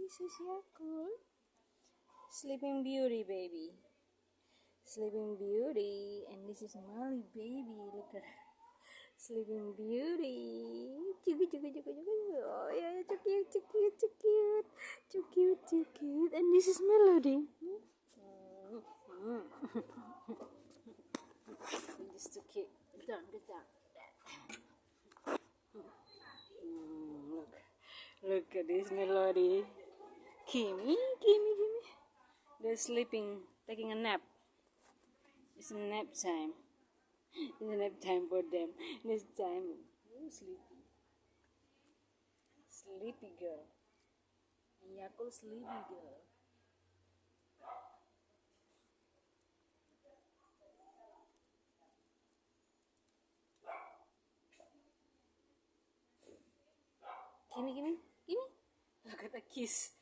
This is Yakult. Sleeping Beauty, baby. Sleeping Beauty. And this is Molly, baby. Look at her. Sleeping Beauty. Chugu, chugu, chugu, chugu. Oh, yeah, so cute, so cute, so cute. So cute, so cute. And this is Melody. Just to kick. Get down, get down. Look at this Melody. Kimmy. They're sleeping, taking a nap. It's nap time. It's nap time for them. This time, sleepy. Sleepy girl. Yakult sleepy girl. Gimme. Look at the kiss.